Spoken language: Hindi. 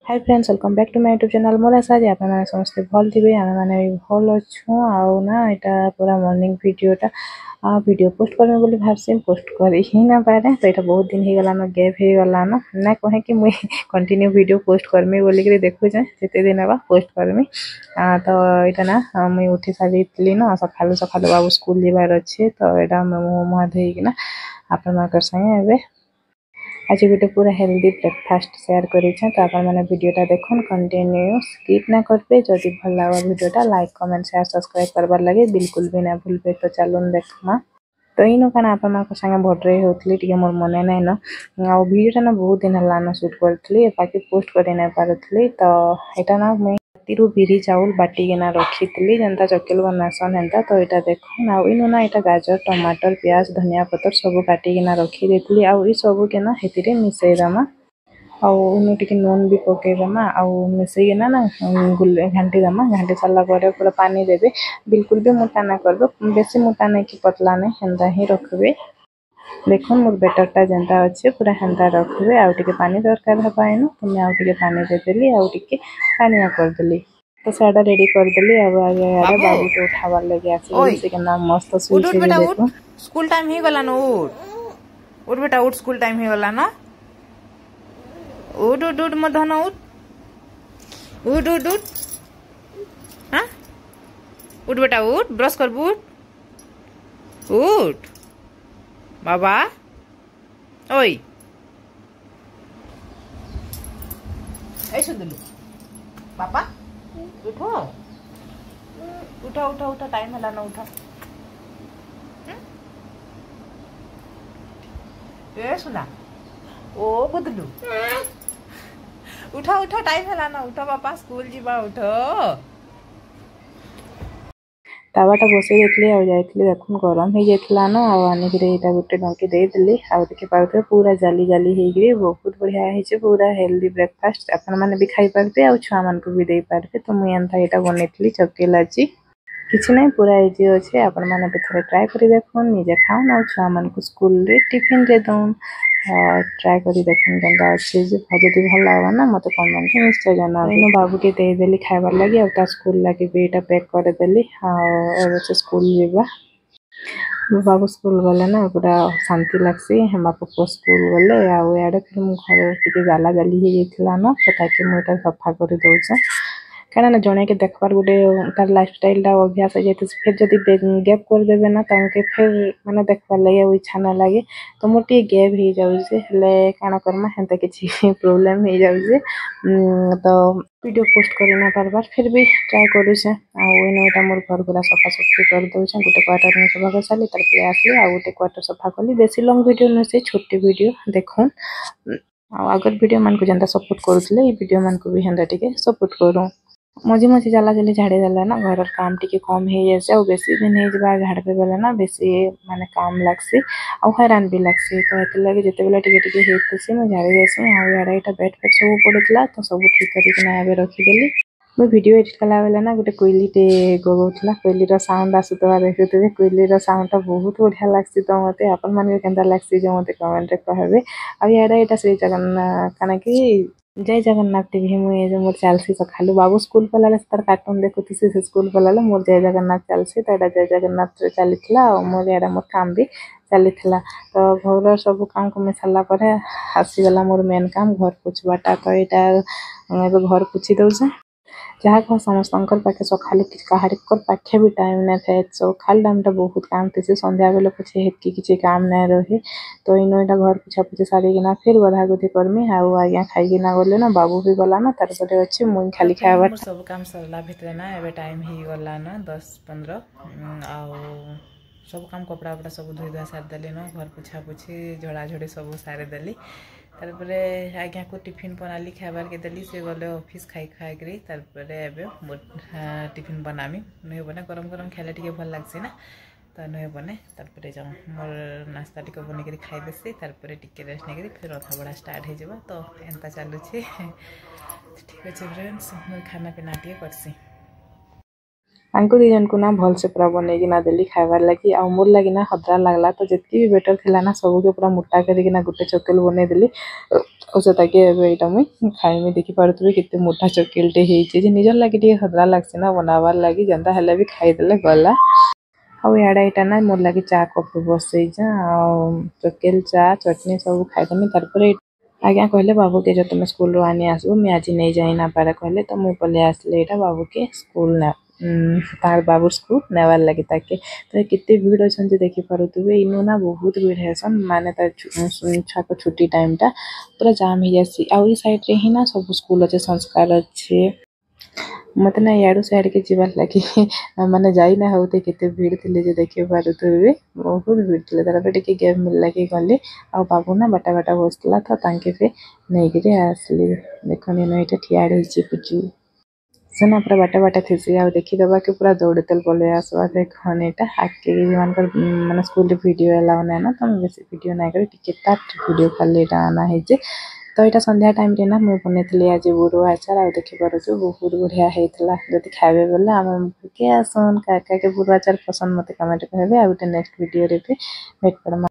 Hi friends, welcome back to my YouTube channel. मोर आशा जे आपन माने समस्त भल थिबे। आमे माने भी भल अछु। आउ ना एटा पूरा मॉर्निंग वीडियोटा वीडियो पोस्ट करमे बोली भाबसे पोस्ट करी ही ना पारे। तो एटा बहुत दिन हे गला न, गैप हे गला न, ना कहे कि मुई कंटिन्यू वीडियो पोस्ट करमे बोली के देखु जे जते दिन बा पोस्ट करमे। तो एटा ना मुई उठी सारितली न, सखालु सखालु बाबू स्कूल जीवार अछि। तो एटा मुह धोई कि ना आपन माकर संगे एबे आज गोटे पूरा हेल्दी ब्रेकफास्ट शेयर करें। तो अपन मैंने वीडियोटा देखुन कंटिन्यू स्किप ना करबे। जदि भल लगा वीडियोटा लाइक कमेंट शेयर सब्सक्राइब करबार लगे बिल्कुल भी ना भूलबे। तो चलून देखमा। तो इन काना आप संगे भट्रे होतली टिके मोर मने नै न। आ वीडियोटा ना बहुत दिन हला न शूट करथली, बाकी पोस्ट करे नै पारथली। तो एटा ना मैं तिरु बिरी चाउल बाटी के ना रखीतली जनता चकेल बनासन हेंता। तो एटा देखो ना इनो ना एटा गाजर टमाटर प्याज धनिया पत्तर सब काटी के ना रखी देतली। आ ई सब के ना हेतिरे मिसई दमा आउ टिके नून भी पके दमा आउ मिसई के ना गुल्ले घांटी दमा। घांटी सारा पर पूरा पानी देबे, बिल्कुल भी मोटा ना करबे, बेसी मोटा नहीं कि पतला नहीं, हेंदा ही रखबे। देखो मोर बेटरटा जनता अच्छे पूरा हेंदा रखबे। आउ टिके पानी दरकार हपाइनो तो मैं आउ टिके पानी दे देली, आउ टिके पानिया कर देली। तो साडा रेडी कर देली। अब आगे यार बाबू तो उठावार लगे आसी से के नाम मस्त उठ सुई उठ से बेटा उठ, देखो स्कूल टाइम ही गला न। उठ उठ बेटा उठ, स्कूल टाइम ही गला न। उठ उठ उठ मधन उठ उठ उठ उठ। हाँ उठ बेटा उठ, ब्रश कर उठ उठ बाबा। ओई ऐसे दिलु पापा उठो उठा उठा उठा, टाइम है ना उठा। ए सुना ओ बुदलू उठा उठा, टाइम है ना उठा पापा स्कूल जीवा उठो। तावाटा बसई देतली आ जाइतली देखुन गरम हो जाइतला न। आ आनिकरे एटा गोटे डंकी दे देली। आ देखे पाउथे पूरा जाली जाली हेगिरे बहुत बढ़िया हेचे। पूरा हेल्दी ब्रेकफास्ट अपन माने भी खाई पारबे आ छुआ मन को भी दे पारबे। तो मुई एंता एटा बनेतली चकेला जी किछि नहीं, पूरा इजी अच्छे। आपण मैंने भी थोड़े ट्राए करी देखुन, निजे खाऊन और छुआ मन को स्कूल रे टिफिन रे दउन। ट्राए करी देखुन केनता अच्छे जे जदि भल लागबा ना मते कमेंट रे निश्चय जनाबे। इनो बाबू के दे देली खाइबार लगी आ ता स्कूल लगी भी एटा पैक कर देली। एबे से स्कूल जेबा बाबू स्कूल गले ना पूरा शांति लागसी। हम बापू स्कूल गले आउ याडे फिर मु घर टिके जाला जाली हे जेतला न। तो ताकि मु एटा सफा करी दउछे कहना ना जने के देखबार गोटे तार लाइफस्टाइल टा अभ्यास हो जाए। फिर जदि गैप कर देबे ना ताके फिर माने देखबार लगे इच्छा ना लगे। तो मोर टे गैप हो जाउछे हेले काना करमा हेंता किछि प्रॉब्लम हो जाउछे। तो वीडियो पोस्ट करि ना पारबार फिर भी ट्राई करूछे। आ ओइनो एटा मोर घर पूरा सफा सफी कर दउछे। गोटे क्वार्टर में सफा कर साली तार पे आसली आ गोटे क्वार्टर सफा कली। बेसी लॉन्ग वीडियो न से छोटी वीडियो देखुन। अगर वीडियो मन को जनता सपोर्ट करूथले ई वीडियो मन को भी हेंदा टिके सपोर्ट करू। मझे मझे जाला जल्दी झाड़ी देला ना घर काम टिके कम हो जाए। और बेसी दिन हो जाए झाड़बे बेले ना बेसी माने काम लागसी आ हैरान भी लागसी। तो हेते लगे जते बेला टिके टिके हेतसी मैं झाड़ी देसी। आ याडा एटा बेड फेड सब पड़ुतला तो सब ठीक करी के ना आबे रखी देली। मैं वीडियो एडिट कला बेले ना गोटे कोइलीटे गगौतला। कोइलीर साउंड आसुतबा देखुतबे। कोइलीर साउंडटा बहुत बढ़िया लागसी। तो मते आपन माने केनता लागसी जे मते कमेंट रे कहबे। आ याडा एटा श्री जगन्नाथ काना कि जय जगन्नाथ टीवी मुझे जो मोर चलसी सखालु बाबू स्कूल पलाले तार कार्टून देखुती से स्कूल पलाले मोर जय जगन्नाथ चलसी। तो एटा जय जगन्नाथ चलीथला मोर याडा मोर काम भी चलीथला। तो घर सब काम को मिसाला परे आसीगला मोर मेन काम घर पोछबाटा। तो एटा एबे घर पोछि दउछे। जहाँ कह समस्तंकर पाखे सखाले काहारिकर पाखे भी टाइम ना थाए। सखाल टाइमटा बहुत काम थेसे, संध्या बेले पछे हेतकी किछि काम ना रहे। तो इनो एटा घर पोछा पोछी सारी किना फिर गधा गुधी करमी। आउ आज्ञा खाई किना गले ना बाबू भी गला ना तार परे अछि मुई खाली खाइबा सब काम सरला भितरे ना एबे टाइम ही गला ना 10-15। आउ सब काम कपड़ा उपड़ा सब धोई धुआ सारी देली न। घर पोछा पोछी झड़ा झड़ी सब सारी देली। तारपरे आज्ञा को टिफिन बनाली खाइबार के देली। से गले ऑफिस खाई खाई करी तारपरे एबे टिफिन बनामी। नुहे बने गरम गरम खाइले टिके भल लागसी ना। तो नुहे बने तारपरे जाऊँ मोर नास्ता टिके बने करी खाई देसी। तारपरे टिके रेस्ट नहीं करी फिर रथा बड़ा स्टार्ट हो जाबा। तो एंता चलुछि ठीक अच्छे फ्रेंड्स। मोर खाना पीना टिके करसी। आंको दी जन को ना भल से पूरा बनैकी ना देली खाइबार लगी आ मोर लगी ना हदरा लगला तो जितकी भी बेटर थिला ना सब के पूरा मोटा करके ना गुटे चकेल बनै देली ओसे ताके एटा मुई खाइमी देखि पारुथबे केते मोटा चकेलटे हेइचे जे निजर लगी टे हदरा लागसे ना बनाबार लगी जंदा हेले भी खाइ देले गला आउ याडा एटा ना मोर लगी चा कप बसै जा आ चकेल चा चटनी सब खाइदमी तारपर आज्ञा कहले बाबू के जो तुम स्कूल रो आनी आसबो मैं आज नहीं जाई ना पारे कहले तो मुई पले आसले एटा बाबू के स्कूल ना तार बाबू स्कूल नेवार लगी ताके तो कितने भीड़ अच्छा देखी पारुथबे इनु ना बहुत भीड़ हेसन माने तार छाको छुट्टी टाइम टा पूरा जाम हो जासी आ ई साइड रे ही ना सब स्कूल अच्छे संस्कार अच्छे मत ना याडू साइड के जीवन लगी माने जाई ना होते केते भीड़ थिले जे देखि पारुथबे बहुत भीड़ थिले तार पे टिके गैप मिलला कि गले आ बाबू ना बाटा बाटा बसला तो तांके पे नहीं गिरे आसली देखो नी एटा ठिया रही पुचू सेना पूरा बाटा बाटा थेसी आ देखि दबा के पूरा दौड़तेल पले आसवा देखो एटा आके मानकर माने स्कूल रे वीडियो एलाउ ना ना तो बेसी वीडियो ना करे टिके तात वीडियो खाली एटा आना है जे तो एटा संध्या टाइम रे ना मैं बनेथले आज बुरो आचार आ देखि पारुछु बहुत बढ़िया हेतला जति खाइबे बोले हम के आसन काका के बुरो आचार पसंद मते कमेंट कहबे आ नेक्स्ट वीडियो रे पे वेट कर